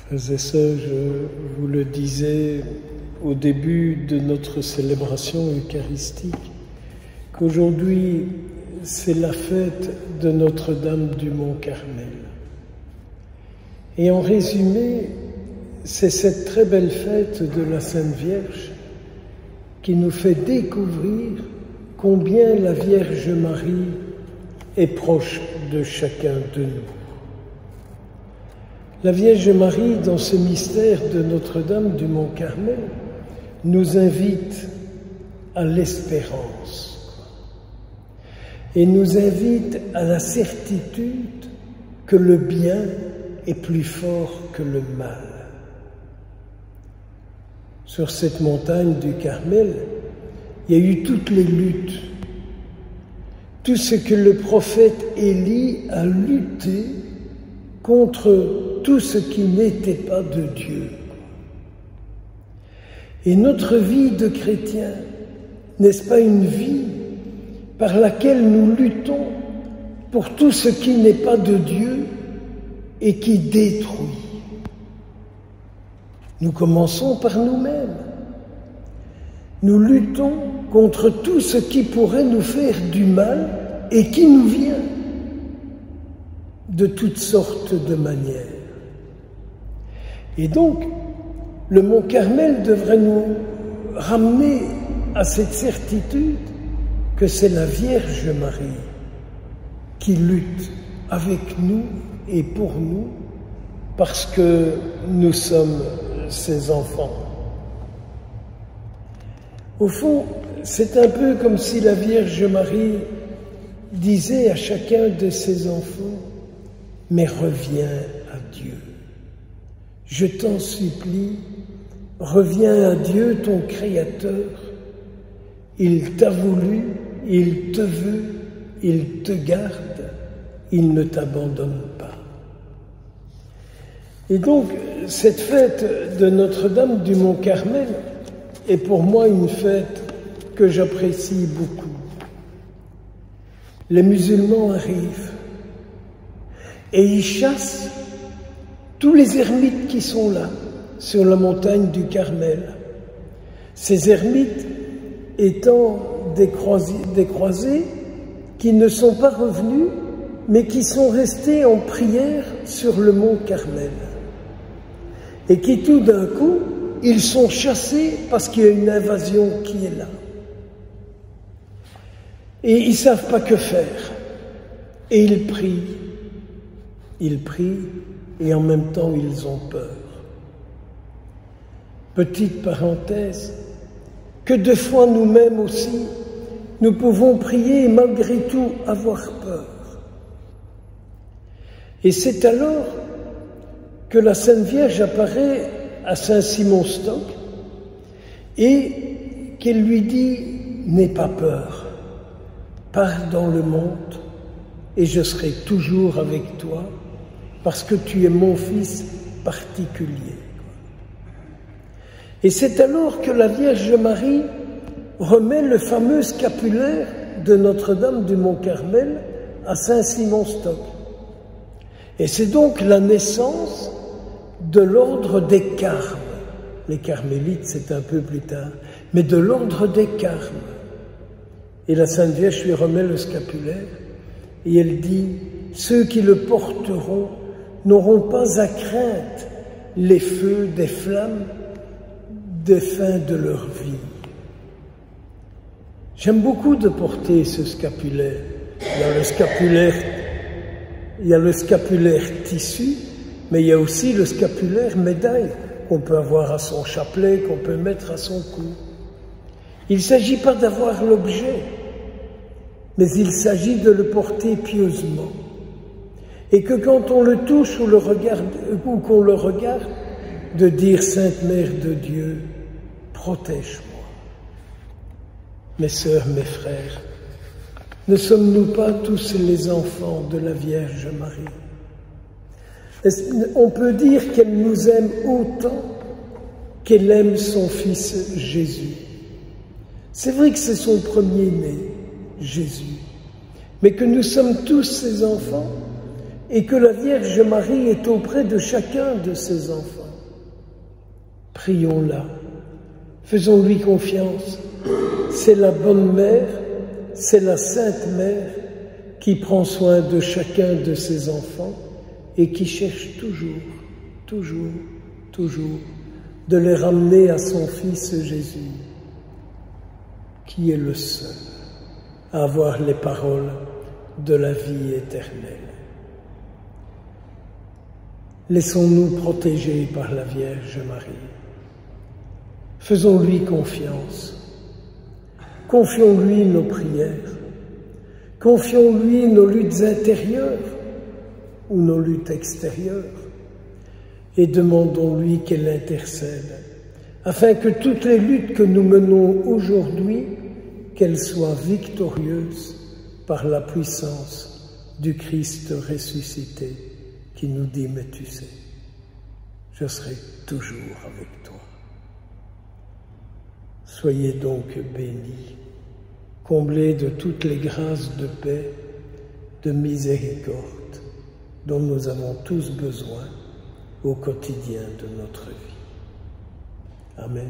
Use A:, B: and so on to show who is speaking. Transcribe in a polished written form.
A: Frères et sœurs, je vous le disais au début de notre célébration eucharistique, qu'aujourd'hui c'est la fête de Notre-Dame du Mont-Carmel. Et en résumé, c'est cette très belle fête de la Sainte Vierge qui nous fait découvrir combien la Vierge Marie est proche de chacun de nous. La Vierge Marie, dans ce mystère de Notre-Dame du Mont-Carmel, nous invite à l'espérance et nous invite à la certitude que le bien est plus fort que le mal. Sur cette montagne du Carmel, il y a eu toutes les luttes, tout ce que le prophète Élie a lutté contre tout ce qui n'était pas de Dieu. Et notre vie de chrétien, n'est-ce pas une vie par laquelle nous luttons pour tout ce qui n'est pas de Dieu et qui détruit? Nous commençons par nous-mêmes. Nous luttons contre tout ce qui pourrait nous faire du mal et qui nous vient de toutes sortes de manières. Et donc, le Mont Carmel devrait nous ramener à cette certitude que c'est la Vierge Marie qui lutte avec nous et pour nous parce que nous sommes ses enfants. Au fond, c'est un peu comme si la Vierge Marie disait à chacun de ses enfants: mais reviens à Dieu. Je t'en supplie, reviens à Dieu, ton Créateur. Il t'a voulu, il te veut, il te garde, il ne t'abandonne pas. Et donc, cette fête de Notre-Dame du Mont-Carmel est pour moi une fête que j'apprécie beaucoup. Les musulmans arrivent et ils chassent tous les ermites qui sont là, sur la montagne du Carmel. Ces ermites étant des croisés qui ne sont pas revenus, mais qui sont restés en prière sur le mont Carmel. Et qui tout d'un coup, ils sont chassés parce qu'il y a une invasion qui est là. Et ils ne savent pas que faire. Et ils prient. Ils prient et en même temps ils ont peur. Petite parenthèse, que de fois nous-mêmes aussi, nous pouvons prier et malgré tout avoir peur. Et c'est alors que la Sainte Vierge apparaît à Saint-Simon-Stock et qu'elle lui dit: n'aie pas peur, pars dans le monde et je serai toujours avec toi parce que tu es mon fils particulier. Et c'est alors que la Vierge Marie remet le fameux scapulaire de Notre-Dame du Mont-Carmel à Saint-Simon-Stock. Et c'est donc la naissance de l'ordre des Carmes. Les carmélites, c'est un peu plus tard, mais de l'ordre des Carmes. Et la Sainte Vierge lui remet le scapulaire et elle dit: ceux qui le porteront n'auront pas à craindre les feux des flammes des fins de leur vie. J'aime beaucoup de porter ce scapulaire. Il y a le scapulaire tissu, mais il y a aussi le scapulaire médaille qu'on peut avoir à son chapelet, qu'on peut mettre à son cou. Il ne s'agit pas d'avoir l'objet, mais il s'agit de le porter pieusement. Et que quand on le touche ou le regarde, ou qu'on le regarde, de dire: Sainte Mère de Dieu, protège-moi. Mes sœurs, mes frères, ne sommes-nous pas tous les enfants de la Vierge Marie? On peut dire qu'elle nous aime autant qu'elle aime son Fils Jésus. C'est vrai que c'est son premier-né, Jésus, mais que nous sommes tous ses enfants, et que la Vierge Marie est auprès de chacun de ses enfants. Prions-la, faisons-lui confiance. C'est la bonne mère, c'est la Sainte Mère qui prend soin de chacun de ses enfants et qui cherche toujours de les ramener à son Fils Jésus, qui est le seul à avoir les paroles de la vie éternelle. Laissons-nous protéger par la Vierge Marie. Faisons-lui confiance. Confions-lui nos prières. Confions-lui nos luttes intérieures ou nos luttes extérieures. Et demandons-lui qu'elle intercède, afin que toutes les luttes que nous menons aujourd'hui, qu'elles soient victorieuses par la puissance du Christ ressuscité, qui nous dit « Mais tu sais, je serai toujours avec toi ». Soyez donc bénis, comblés de toutes les grâces de paix, de miséricorde dont nous avons tous besoin au quotidien de notre vie. Amen.